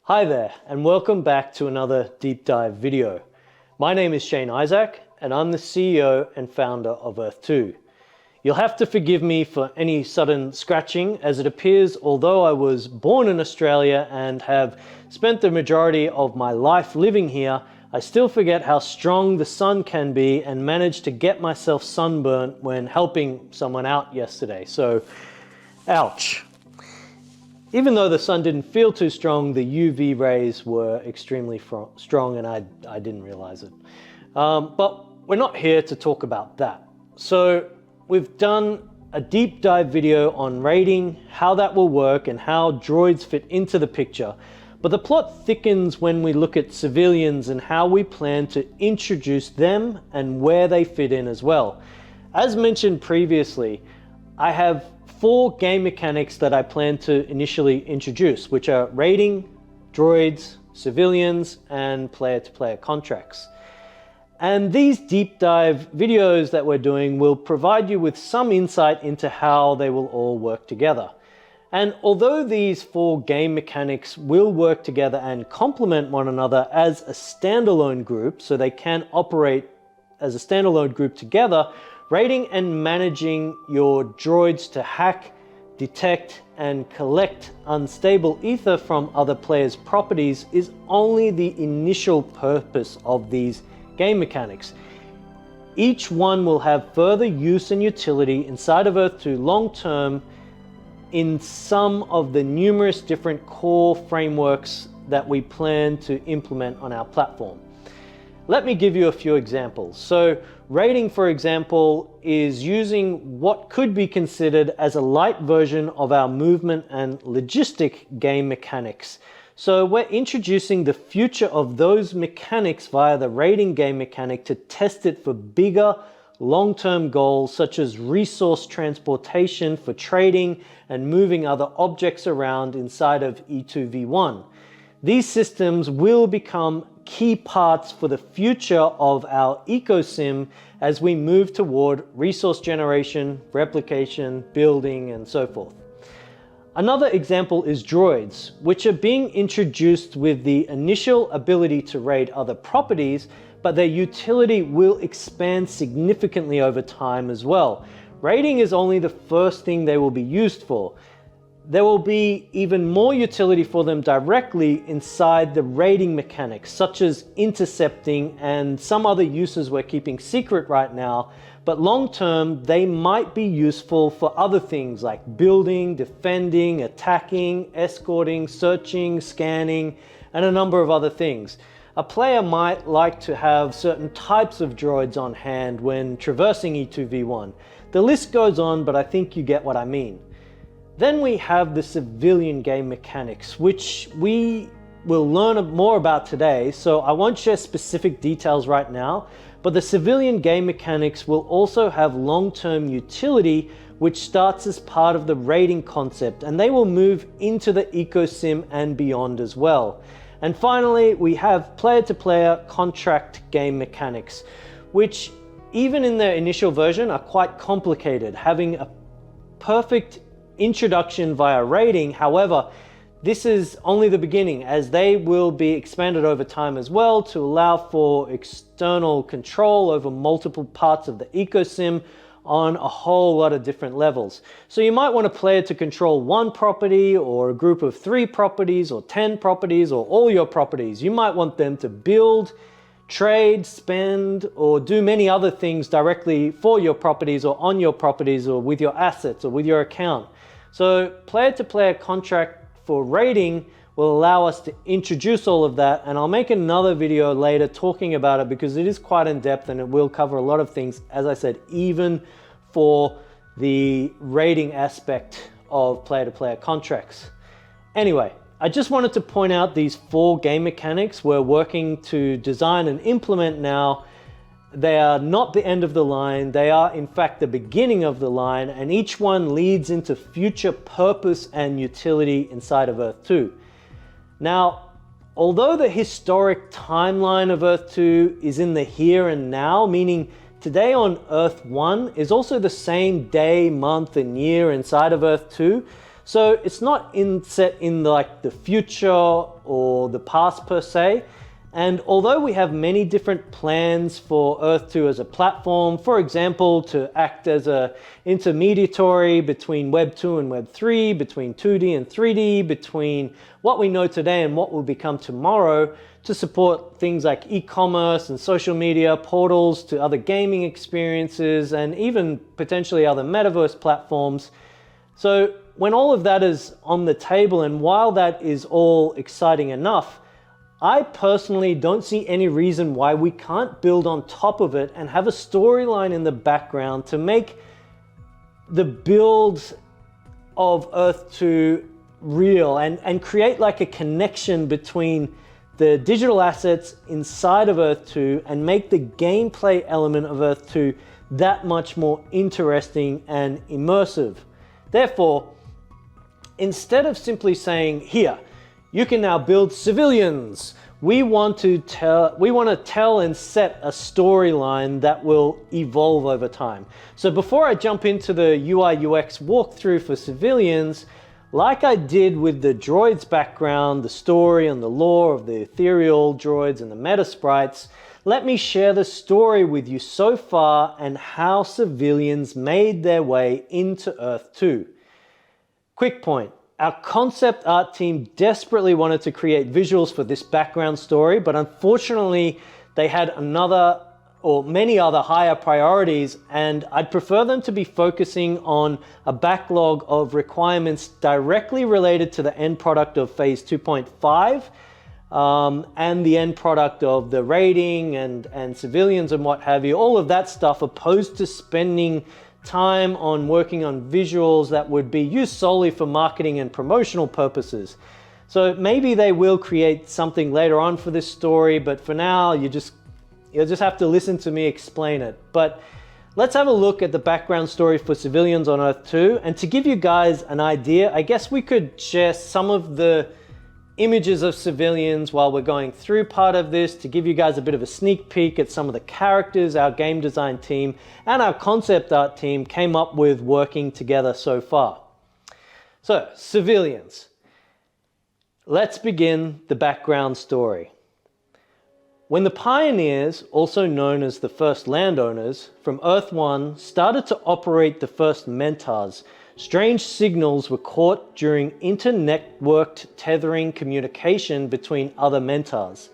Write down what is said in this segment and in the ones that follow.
Hi there, and welcome back to another deep dive video. My name is Shane Isaac, and I'm the CEO and founder of Earth 2. You'll have to forgive me for any sudden scratching, as it appears although I was born in Australia and have spent the majority of my life living here, I still forget how strong the sun can be and managed to get myself sunburnt when helping someone out yesterday. So, ouch. Even though the sun didn't feel too strong, the UV rays were extremely strong and I didn't realize it. But we're not here to talk about that. So we've done a deep dive video on raiding, how that will work and how droids fit into the picture. But the plot thickens when we look at civilians and how we plan to introduce them and where they fit in as well. As mentioned previously, I have 4 game mechanics that I plan to initially introduce, which are raiding, droids, civilians, and player-to-player contracts. And these deep dive videos that we're doing will provide you with some insight into how they will all work together. And although these 4 game mechanics will work together and complement one another as a standalone group, so they can operate as a standalone group together, raiding and managing your droids to hack, detect, and collect unstable ether from other players' properties is only the initial purpose of these game mechanics. Each one will have further use and utility inside of Earth 2 long term in some of the numerous different core frameworks that we plan to implement on our platform. Let me give you a few examples. So raiding, for example, is using what could be considered as a light version of our movement and logistic game mechanics. So we're introducing the future of those mechanics via the raiding game mechanic to test it for bigger, long-term goals such as resource transportation for trading and moving other objects around inside of E2v1. These systems will become key parts for the future of our EcoSim as we move toward resource generation, replication, building, and so forth. Another example is droids, which are being introduced with the initial ability to raid other properties, but their utility will expand significantly over time as well. Raiding is only the first thing they will be used for. There will be even more utility for them directly inside the raiding mechanics, such as intercepting and some other uses we're keeping secret right now, but long term they might be useful for other things like building, defending, attacking, escorting, searching, scanning, and a number of other things. A player might like to have certain types of droids on hand when traversing E2v1. The list goes on, but I think you get what I mean. Then we have the civilian game mechanics, which we will learn more about today, so I won't share specific details right now, but the civilian game mechanics will also have long-term utility, which starts as part of the raiding concept, and they will move into the EcoSim and beyond as well. And finally, we have player-to-player contract game mechanics, which even in their initial version are quite complicated, having a perfect introduction via raiding. However, this is only the beginning, as they will be expanded over time as well to allow for external control over multiple parts of the EcoSim on a whole lot of different levels. So you might want a player to control one property or a group of 3 properties or 10 properties or all your properties. You might want them to build, trade, spend, or do many other things directly for your properties or on your properties or with your assets or with your account. So player-to-player contract for raiding will allow us to introduce all of that, and I'll make another video later talking about it because it is quite in depth and it will cover a lot of things, as I said, even for the raiding aspect of player-to-player contracts. Anyway, I just wanted to point out these 4 game mechanics we're working to design and implement now. They are not the end of the line, they are in fact the beginning of the line, and each one leads into future purpose and utility inside of Earth 2. Now, although the historic timeline of Earth 2 is in the here and now, meaning today on Earth 1 is also the same day, month, and year inside of Earth 2, So it's not set in like the future or the past per se. And although we have many different plans for Earth 2 as a platform, for example, to act as an intermediary between Web 2 and Web 3, between 2D and 3D, between what we know today and what will become tomorrow, to support things like e-commerce and social media, portals to other gaming experiences, and even potentially other metaverse platforms. So when all of that is on the table, and while that is all exciting enough, I personally don't see any reason why we can't build on top of it and have a storyline in the background to make the builds of Earth 2 real and create like a connection between the digital assets inside of Earth 2 and make the gameplay element of Earth 2 that much more interesting and immersive. Therefore, instead of simply saying, here, you can now build civilians, we want to tell and set a storyline that will evolve over time. So before I jump into the UI UX walkthrough for civilians, like I did with the droids background, the story and the lore of the ethereal droids and the meta sprites, let me share the story with you so far and how civilians made their way into Earth 2. Quick point. Our concept art team desperately wanted to create visuals for this background story, but unfortunately they had many other higher priorities, and I'd prefer them to be focusing on a backlog of requirements directly related to the end product of phase 2.5 and the end product of the raiding and civilians and what have you, all of that stuff, opposed to spending time on working on visuals that would be used solely for marketing and promotional purposes. So maybe they will create something later on for this story, but for now you'll just have to listen to me explain it. But let's have a look at the background story for civilians on Earth 2, and to give you guys an idea, I guess we could share some of the images of civilians while we're going through part of this to give you guys a bit of a sneak peek at some of the characters our game design team and our concept art team came up with working together so far. So, civilians. Let's begin the background story. When the pioneers, also known as the first landowners, from Earth 1 started to operate the first mentars, strange signals were caught during inter-networked tethering communication between other mentars.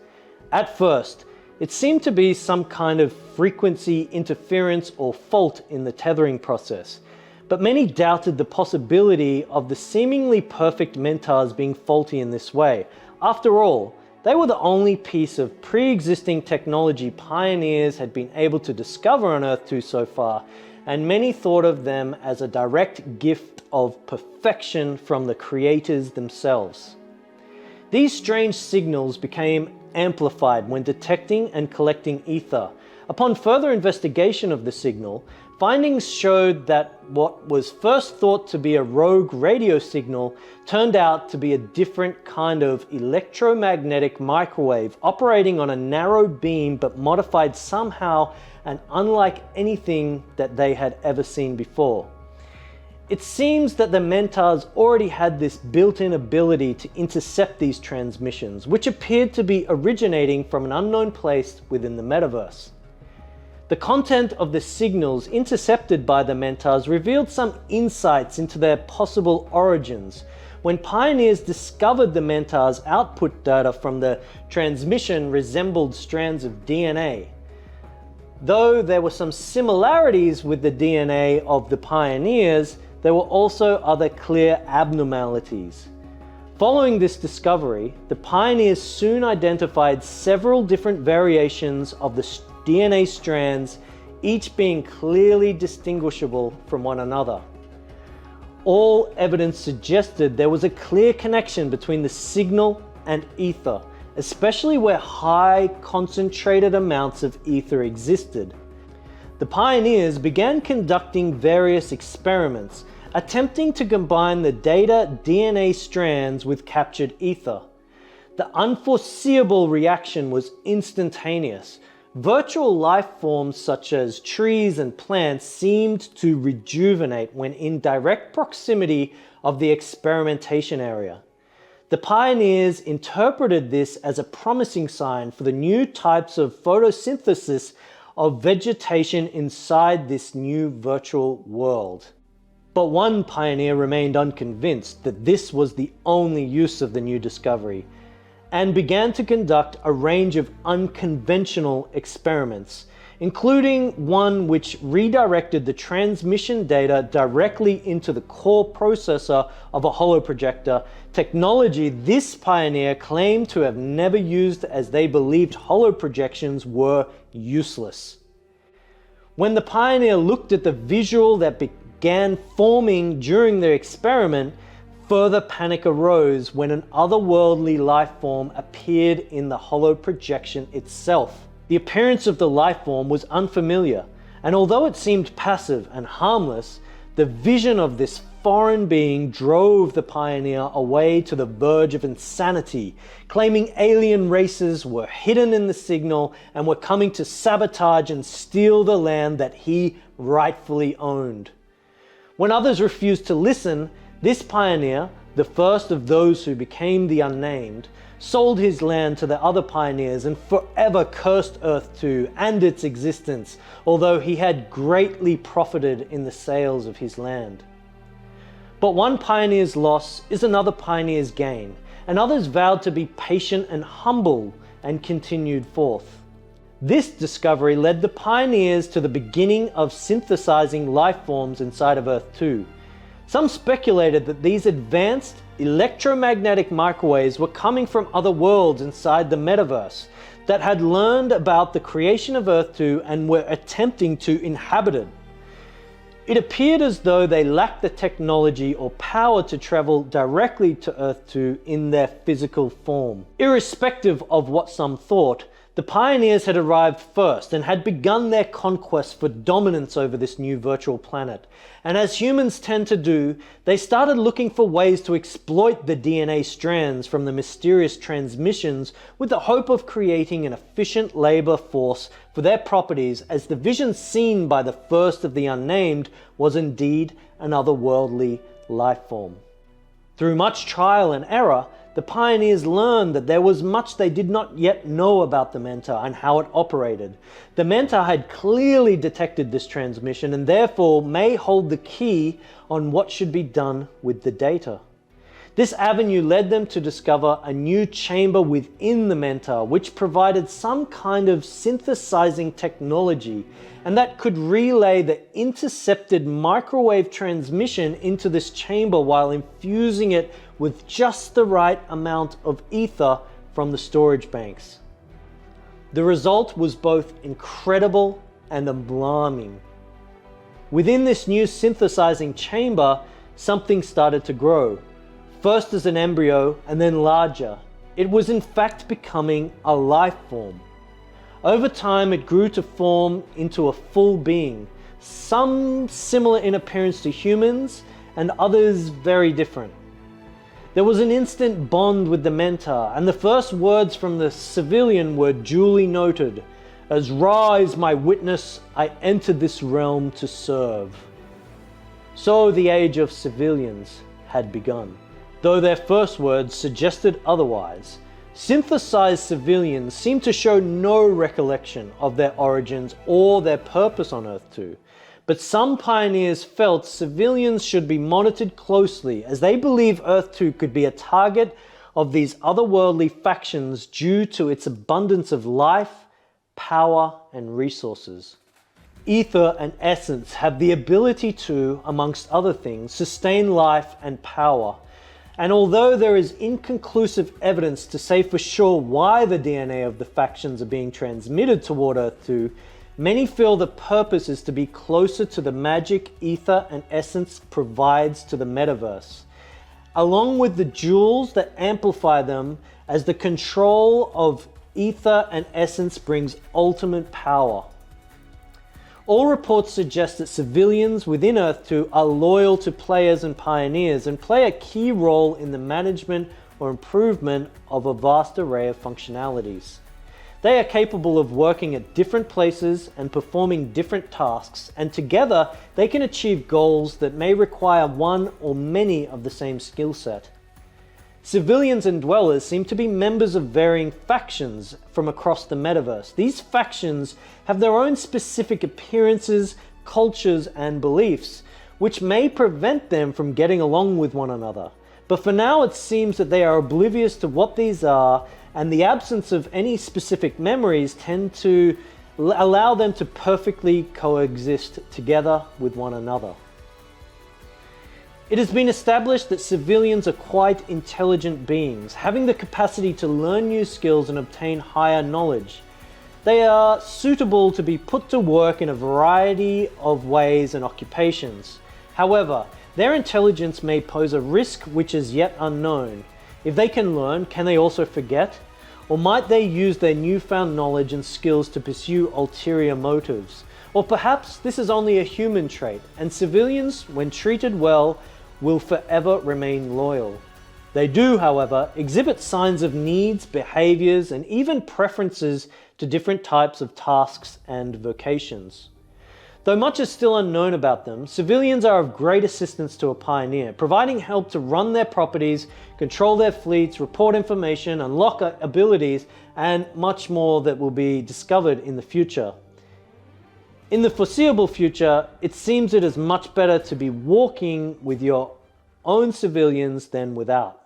At first, it seemed to be some kind of frequency interference or fault in the tethering process, but many doubted the possibility of the seemingly perfect mentars being faulty in this way. After all, they were the only piece of pre-existing technology pioneers had been able to discover on Earth 2 so far, and many thought of them as a direct gift of perfection from the creators themselves. These strange signals became amplified when detecting and collecting E-ther. Upon further investigation of the signal, findings showed that what was first thought to be a rogue radio signal turned out to be a different kind of electromagnetic microwave operating on a narrow beam but modified somehow and unlike anything that they had ever seen before. It seems that the mentars already had this built-in ability to intercept these transmissions, which appeared to be originating from an unknown place within the metaverse. The content of the signals intercepted by the mentars revealed some insights into their possible origins. When pioneers discovered the mentars' output data from the transmission resembled strands of DNA. Though there were some similarities with the DNA of the pioneers, there were also other clear abnormalities. Following this discovery, the pioneers soon identified several different variations of the DNA strands, each being clearly distinguishable from one another. All evidence suggested there was a clear connection between the signal and E-ther, especially where high concentrated amounts of E-ther existed. The pioneers began conducting various experiments, attempting to combine the data DNA strands with captured E-ther. The unforeseeable reaction was instantaneous. Virtual life forms such as trees and plants seemed to rejuvenate when in direct proximity of the experimentation area. The pioneers interpreted this as a promising sign for the new types of photosynthesis of vegetation inside this new virtual world. But one pioneer remained unconvinced that this was the only use of the new discovery, and began to conduct a range of unconventional experiments, including one which redirected the transmission data directly into the core processor of a holoprojector, technology this pioneer claimed to have never used as they believed holoprojections were useless. When the pioneer looked at the visual that began forming during the experiment, further panic arose when an otherworldly life form appeared in the holoprojection itself. The appearance of the life form was unfamiliar, and although it seemed passive and harmless, the vision of this foreign being drove the pioneer away to the verge of insanity, claiming alien races were hidden in the signal and were coming to sabotage and steal the land that he rightfully owned. When others refused to listen, this pioneer, the first of those who became the unnamed, sold his land to the other pioneers and forever cursed Earth 2 and its existence, although he had greatly profited in the sales of his land. But one pioneer's loss is another pioneer's gain, and others vowed to be patient and humble and continued forth. This discovery led the pioneers to the beginning of synthesizing life forms inside of Earth 2. Some speculated that these advanced electromagnetic microwaves were coming from other worlds inside the metaverse that had learned about the creation of Earth 2 and were attempting to inhabit it. It appeared as though they lacked the technology or power to travel directly to Earth 2 in their physical form. Irrespective of what some thought, the pioneers had arrived first and had begun their conquest for dominance over this new virtual planet. And as humans tend to do, they started looking for ways to exploit the DNA strands from the mysterious transmissions with the hope of creating an efficient labor force for their properties, as the vision seen by the first of the unnamed was indeed an otherworldly life form. Through much trial and error, the pioneers learned that there was much they did not yet know about the Mentor and how it operated. The Mentor had clearly detected this transmission and therefore may hold the key on what should be done with the data. This avenue led them to discover a new chamber within the Mentor which provided some kind of synthesizing technology and that could relay the intercepted microwave transmission into this chamber while infusing it with just the right amount of ether from the storage banks. The result was both incredible and alarming. Within this new synthesizing chamber, something started to grow, first as an embryo and then larger. It was in fact becoming a life form. Over time, it grew to form into a full being, some similar in appearance to humans and others very different. There was an instant bond with the Mentor, and the first words from the civilian were duly noted, as Ra is my witness, I entered this realm to serve. So the age of civilians had begun, though their first words suggested otherwise. Synthesized civilians seem to show no recollection of their origins or their purpose on Earth 2. But some pioneers felt civilians should be monitored closely as they believe Earth 2 could be a target of these otherworldly factions due to its abundance of life, power, and resources. E-ther and essence have the ability to, amongst other things, sustain life and power. And although there is inconclusive evidence to say for sure why the DNA of the factions are being transmitted toward Earth 2, many feel the purpose is to be closer to the magic ether and essence provides to the metaverse, along with the jewels that amplify them, as the control of ether and essence brings ultimate power. All reports suggest that civilians within Earth 2 are loyal to players and pioneers and play a key role in the management or improvement of a vast array of functionalities. They are capable of working at different places and performing different tasks, and together they can achieve goals that may require one or many of the same skill set. Civilians and dwellers seem to be members of varying factions from across the metaverse. These factions have their own specific appearances, cultures, and beliefs, which may prevent them from getting along with one another. But for now, it seems that they are oblivious to what these are, and the absence of any specific memories tend to allow them to perfectly coexist together with one another. It has been established that civilians are quite intelligent beings, having the capacity to learn new skills and obtain higher knowledge. They are suitable to be put to work in a variety of ways and occupations. However, their intelligence may pose a risk which is yet unknown. If they can learn, can they also forget? Or might they use their newfound knowledge and skills to pursue ulterior motives? Or perhaps this is only a human trait, and civilians, when treated well, will forever remain loyal. They do, however, exhibit signs of needs, behaviors, and even preferences to different types of tasks and vocations. Though much is still unknown about them, civilians are of great assistance to a pioneer, providing help to run their properties, control their fleets, report information, unlock abilities, and much more that will be discovered in the future. In the foreseeable future, it seems it is much better to be walking with your own civilians than without.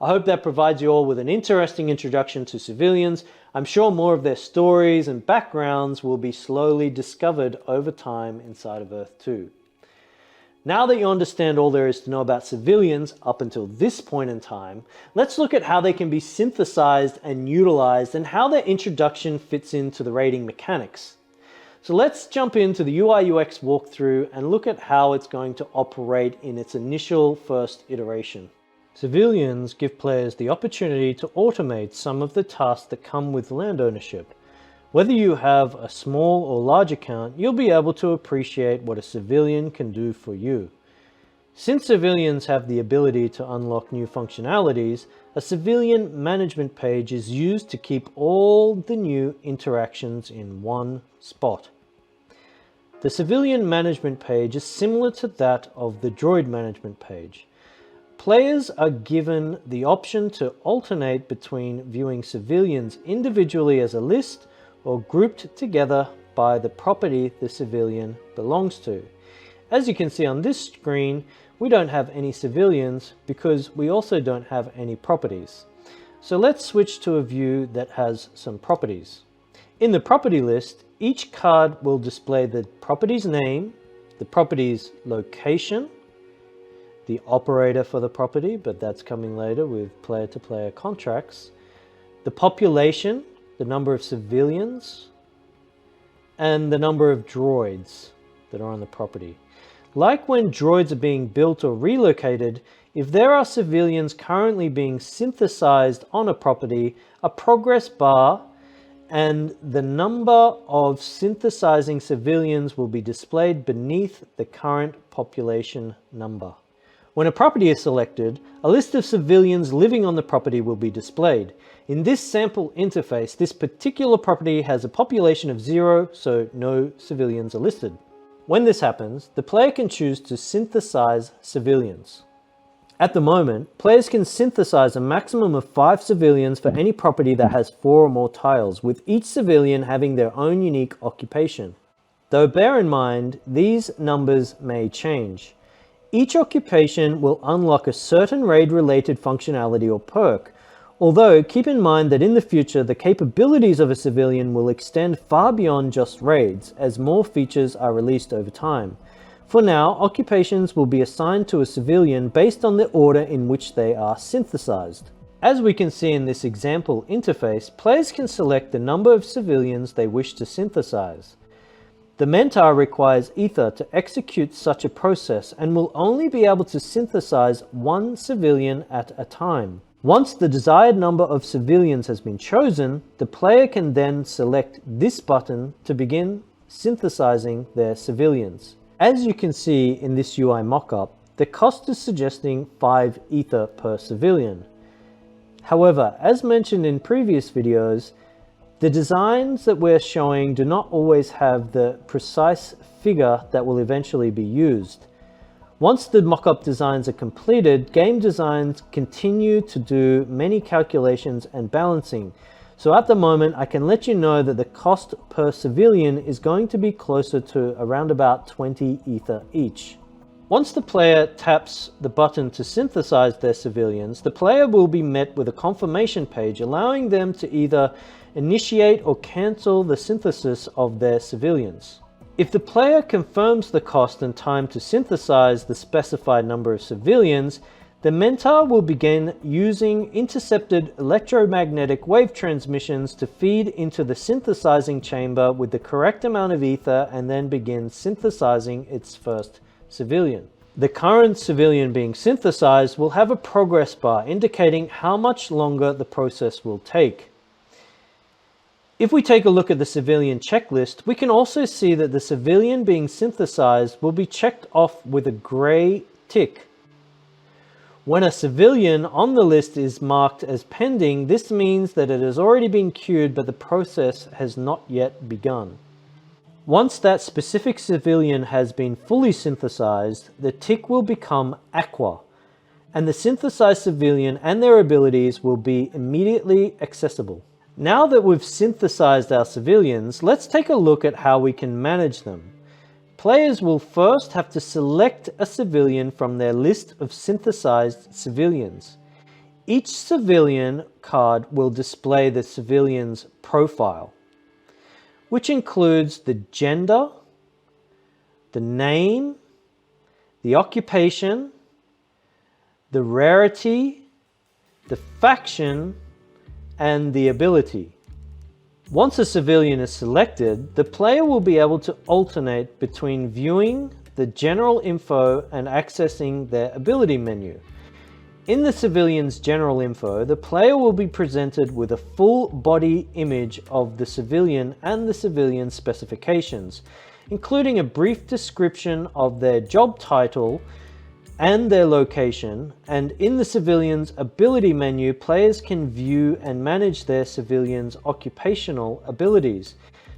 I hope that provides you all with an interesting introduction to civilians. I'm sure more of their stories and backgrounds will be slowly discovered over time inside of Earth 2. Now that you understand all there is to know about civilians up until this point in time, let's look at how they can be synthesized and utilized and how their introduction fits into the raiding mechanics. So let's jump into the UI UX walkthrough and look at how it's going to operate in its initial first iteration. Civilians give players the opportunity to automate some of the tasks that come with land ownership. Whether you have a small or large account, you'll be able to appreciate what a civilian can do for you. Since civilians have the ability to unlock new functionalities, a civilian management page is used to keep all the new interactions in one spot. The civilian management page is similar to that of the droid management page. Players are given the option to alternate between viewing civilians individually as a list or grouped together by the property the civilian belongs to. As you can see on this screen, we don't have any civilians because we also don't have any properties. So let's switch to a view that has some properties. In the property list, each card will display the property's name, the property's location, the operator for the property, but that's coming later with player-to-player contracts, the population, the number of civilians, and the number of droids that are on the property. Like when droids are being built or relocated, if there are civilians currently being synthesized on a property, a progress bar and the number of synthesizing civilians will be displayed beneath the current population number. When a property is selected, a list of civilians living on the property will be displayed. In this sample interface, this particular property has a population of 0, so no civilians are listed. When this happens, the player can choose to synthesize civilians. At the moment, players can synthesize a maximum of 5 civilians for any property that has 4 or more tiles, with each civilian having their own unique occupation. Though bear in mind, these numbers may change. Each occupation will unlock a certain raid-related functionality or perk, although keep in mind that in the future the capabilities of a civilian will extend far beyond just raids as more features are released over time. For now, occupations will be assigned to a civilian based on the order in which they are synthesized. As we can see in this example interface, players can select the number of civilians they wish to synthesize. The mentor requires E-ther to execute such a process and will only be able to synthesize 1 civilian at a time. Once the desired number of civilians has been chosen, the player can then select this button to begin synthesizing their civilians. As you can see in this UI mockup, the cost is suggesting 5 E-ther per civilian. However, as mentioned in previous videos, The designs that we're showing do not always have the precise figure that will eventually be used. Once the mock-up designs are completed, game designs continue to do many calculations and balancing. So at the moment, I can let you know that the cost per civilian is going to be closer to around about 20 ether each. Once the player taps the button to synthesize their civilians, the player will be met with a confirmation page allowing them to either initiate or cancel the synthesis of their civilians. If the player confirms the cost and time to synthesize the specified number of civilians, the mentor will begin using intercepted electromagnetic wave transmissions to feed into the synthesizing chamber with the correct amount of ether and then begin synthesizing its first civilian. The current civilian being synthesized will have a progress bar indicating how much longer the process will take. If we take a look at the civilian checklist, we can also see that the civilian being synthesized will be checked off with a gray tick. When a civilian on the list is marked as pending, this means that it has already been queued but the process has not yet begun. Once that specific civilian has been fully synthesized, the tick will become aqua, and the synthesized civilian and their abilities will be immediately accessible. Now that we've synthesized our civilians, let's take a look at how we can manage them. Players will first have to select a civilian from their list of synthesized civilians. Each civilian card will display the civilian's profile, which includes the gender, the name, the occupation, the rarity, the faction, and the ability. Once a civilian is selected, the player will be able to alternate between viewing the general info and accessing their ability menu. In the civilian's general info, the player will be presented with a full body image of the civilian and the civilian specifications, including a brief description of their job title and their location. And in the civilian's ability menu, players can view and manage their civilian's occupational abilities.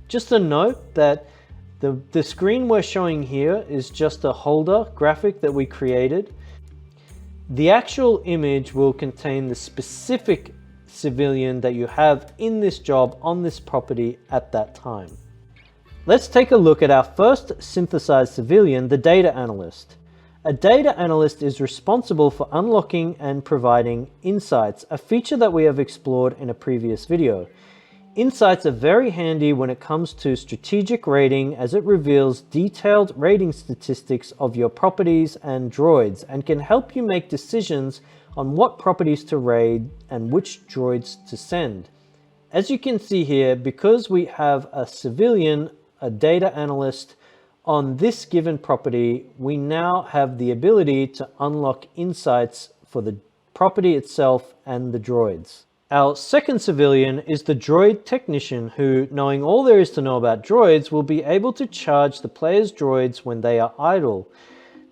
Just a note that the screen we're showing here is just a holder graphic that we created. The actual image will contain the specific civilian that you have in this job on this property at that time. Let's take a look at our first synthesized civilian, the data analyst. A data analyst is responsible for unlocking and providing insights, a feature that we have explored in a previous video. Insights are very handy when it comes to strategic raiding, as it reveals detailed raiding statistics of your properties and droids and can help you make decisions on what properties to raid and which droids to send. As you can see here, because we have a civilian, a data analyst on this given property, we now have the ability to unlock insights for the property itself and the droids. Our second civilian is the droid technician who, knowing all there is to know about droids, will be able to charge the player's droids when they are idle.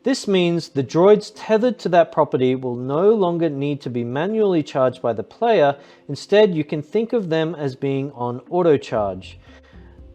This means the droids tethered to that property will no longer need to be manually charged by the player. Instead, you can think of them as being on auto charge.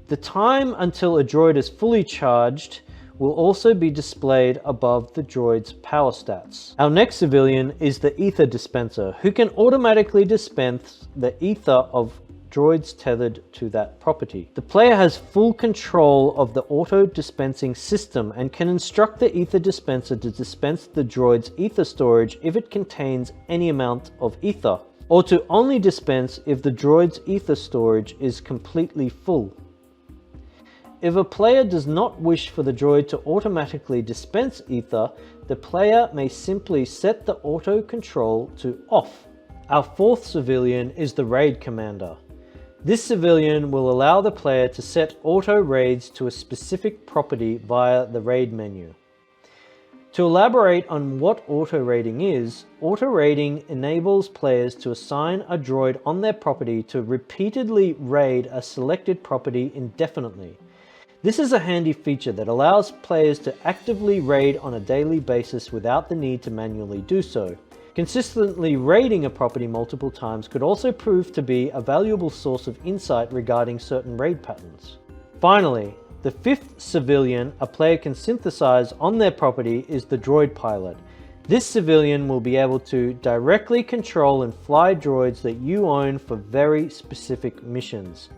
The time until a droid is fully charged will also be displayed above the droid's power stats. Our next civilian is the E-ther dispenser, who can automatically dispense the ether of droids tethered to that property. The player has full control of the auto dispensing system and can instruct the E-ther dispenser to dispense the droid's ether storage if it contains any amount of ether, or to only dispense if the droid's ether storage is completely full. If a player does not wish for the droid to automatically dispense ether, the player may simply set the auto control to off. Our fourth civilian is the raid commander. This civilian will allow the player to set auto raids to a specific property via the raid menu. To elaborate on what auto raiding is, auto raiding enables players to assign a droid on their property to repeatedly raid a selected property indefinitely. This is a handy feature that allows players to actively raid on a daily basis without the need to manually do so. Consistently raiding a property multiple times could also prove to be a valuable source of insight regarding certain raid patterns. Finally, the fifth civilian a player can synthesize on their property is the droid pilot. This civilian will be able to directly control and fly droids that you own for very specific missions.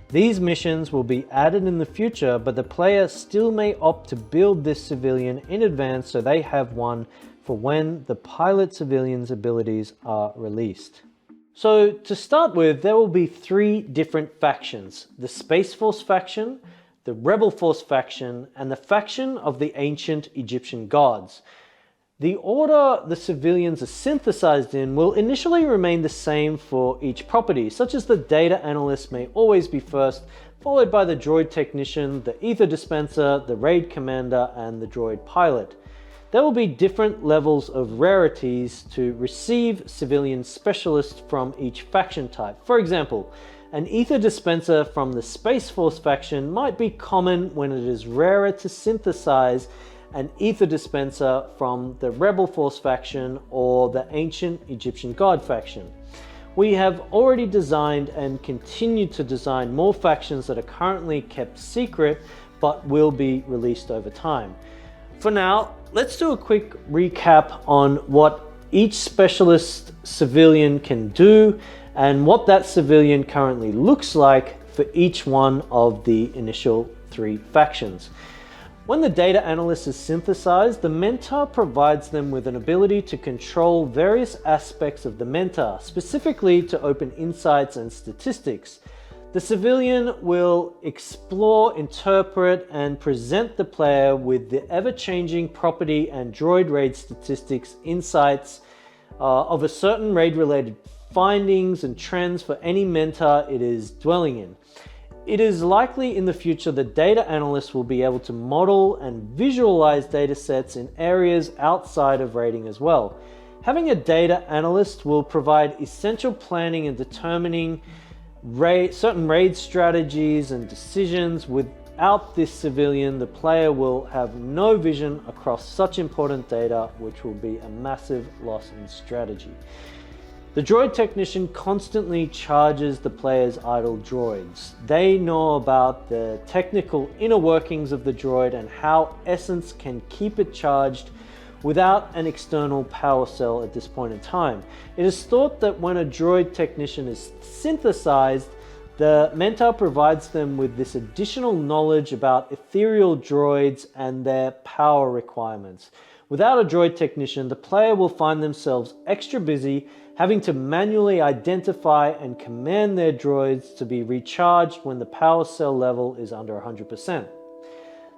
These missions will be added in the future, but the player still may opt to build this civilian in advance so they have one for when the pilot civilian's abilities are released. So to start with, there will be three different factions: the Space Force faction, the Rebel Force faction, and the faction of the ancient Egyptian gods. The order the civilians are synthesized in will initially remain the same for each property, such as the data analyst may always be first, followed by the droid technician, the E-ther dispenser, the raid commander, and the droid pilot. There will be different levels of rarities to receive civilian specialists from each faction type. For example, an E-ther dispenser from the Space Force faction might be common when it is rarer to synthesize an E-ther dispenser from the Rebel Force faction or the ancient Egyptian god faction. We have already designed and continue to design more factions that are currently kept secret but will be released over time. For now, let's do a quick recap on what each specialist civilian can do and what that civilian currently looks like for each one of the initial three factions. When the data analyst is synthesized, the mentor provides them with an ability to control various aspects of the mentor, specifically to open insights and statistics. The civilian will explore, interpret, and present the player with the ever-changing property and droid raid statistics, insights of a certain raid-related findings and trends for any mentor it is dwelling in. It is likely in the future that data analysts will be able to model and visualize data sets in areas outside of raiding as well. Having a data analyst will provide essential planning and determining certain raid strategies and decisions. Without this civilian, the player will have no vision across such important data, which will be a massive loss in strategy. The droid technician constantly charges the player's idle droids. They know about the technical inner workings of the droid and how Essence can keep it charged without an external power cell at this point in time. It is thought that when a droid technician is synthesized, the mentor provides them with this additional knowledge about ethereal droids and their power requirements. Without a droid technician, the player will find themselves extra busy having to manually identify and command their droids to be recharged when the power cell level is under 100%.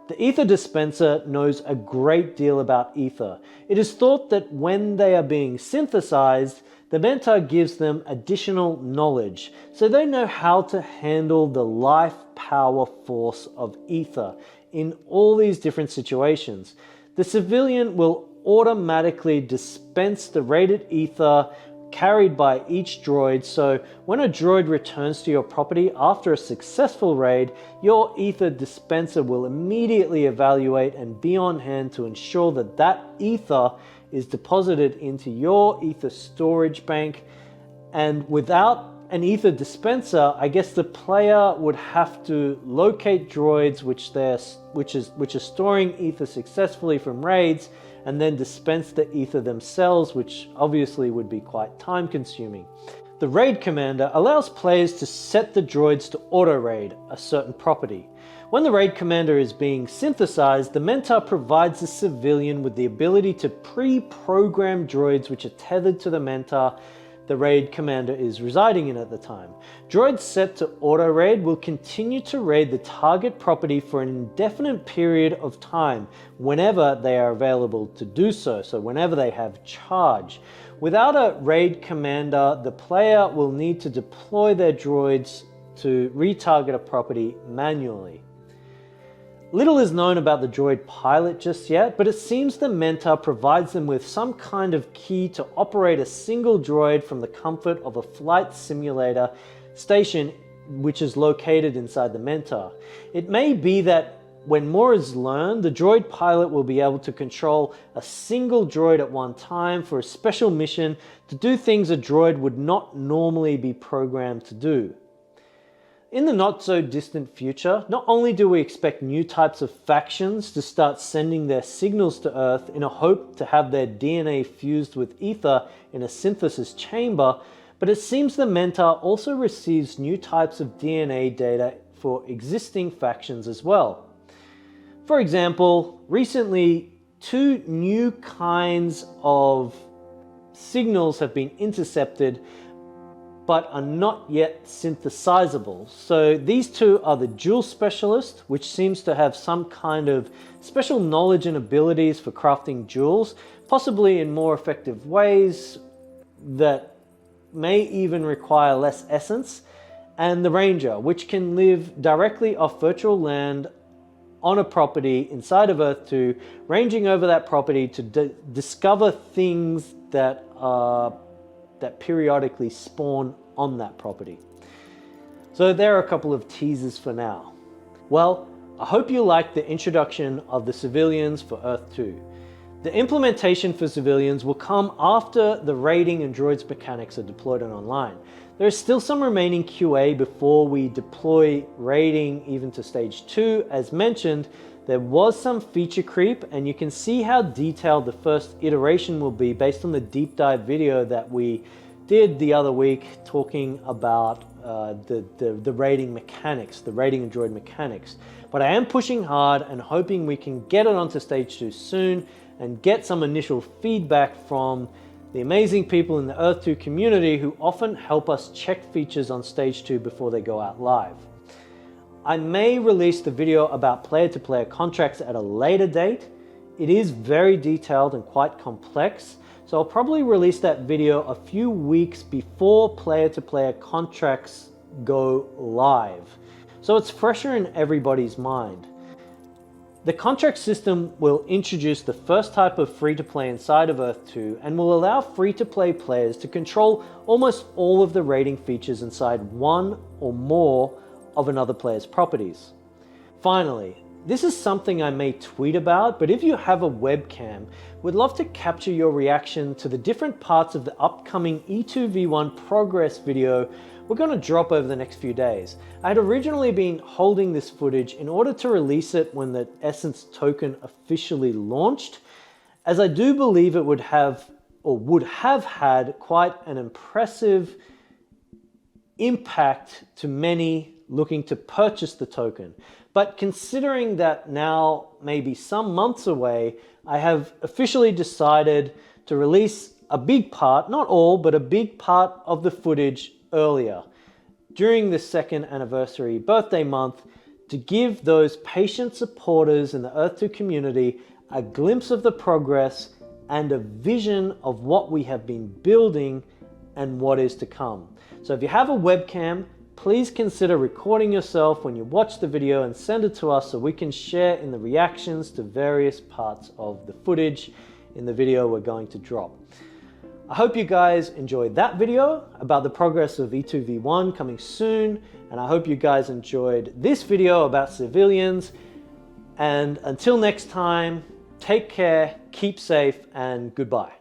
The E-ther dispenser knows a great deal about E-ther. It is thought that when they are being synthesized, the mentor gives them additional knowledge, so they know how to handle the life power force of E-ther in all these different situations. The civilian will automatically dispense the rated E-ther carried by each droid, so when a droid returns to your property after a successful raid, your E-ther dispenser will immediately evaluate and be on hand to ensure that that E-ther is deposited into your E-ther storage bank. And without an E-ther dispenser, I guess the player would have to locate droids which are storing E-ther successfully from raids, and then dispense the E-ther themselves, which obviously would be quite time consuming. The raid commander allows players to set the droids to auto-raid a certain property. When the raid commander is being synthesized, the mentor provides the civilian with the ability to pre-program droids which are tethered to the mentor the raid commander is residing in at the time. Droids set to auto-raid will continue to raid the target property for an indefinite period of time whenever they are available to do so, so whenever they have charge. Without a raid commander, the player will need to deploy their droids to retarget a property manually. Little is known about the droid pilot just yet, but it seems the mentor provides them with some kind of key to operate a single droid from the comfort of a flight simulator station which is located inside the mentor. It may be that when more is learned, the droid pilot will be able to control a single droid at one time for a special mission to do things a droid would not normally be programmed to do. In the not so distant future, not only do we expect new types of factions to start sending their signals to Earth in a hope to have their DNA fused with E-ther in a synthesis chamber, but it seems the Mentor also receives new types of DNA data for existing factions as well. For example, recently 2 new kinds of signals have been intercepted but are not yet synthesizable. So these 2 are the Jewel Specialist, which seems to have some kind of special knowledge and abilities for crafting jewels, possibly in more effective ways that may even require less essence, and the Ranger, which can live directly off virtual land on a property inside of Earth 2, ranging over that property to discover things that periodically spawn on that property. So there are a couple of teasers for now. Well, I hope you liked the introduction of the civilians for Earth 2. The implementation for civilians will come after the raiding and droids mechanics are deployed and online. There is still some remaining QA before we deploy raiding even to stage 2. As mentioned, there was some feature creep, and you can see how detailed the first iteration will be based on the deep dive video that we did the other week talking about the raiding mechanics, the raiding and droid mechanics. But I am pushing hard and hoping we can get it onto stage 2 soon and get some initial feedback from the amazing people in the Earth 2 community who often help us check features on stage 2 before they go out live. I may release the video about player-to-player contracts at a later date. It is very detailed and quite complex, so I'll probably release that video a few weeks before player-to-player contracts go live, so it's fresher in everybody's mind. The contract system will introduce the first type of free-to-play inside of Earth 2 and will allow free-to-play players to control almost all of the raiding features inside one or more of another player's properties. Finally, this is something I may tweet about, but if you have a webcam, we'd love to capture your reaction to the different parts of the upcoming E2v1 progress video we're going to drop over the next few days. I had originally been holding this footage in order to release it when the Essence token officially launched, as I do believe it would have had quite an impressive impact to many looking to purchase the token. But considering that now maybe some months away, I have officially decided to release a big part, not all, but a big part of the footage earlier during the 2nd anniversary birthday month to give those patient supporters in the Earth 2 community a glimpse of the progress and a vision of what we have been building and what is to come. So if you have a webcam, please consider recording yourself when you watch the video and send it to us so we can share in the reactions to various parts of the footage in the video we're going to drop. I hope you guys enjoyed that video about the progress of E2v1 coming soon, and I hope you guys enjoyed this video about civilians. And until next time, take care, keep safe, and goodbye.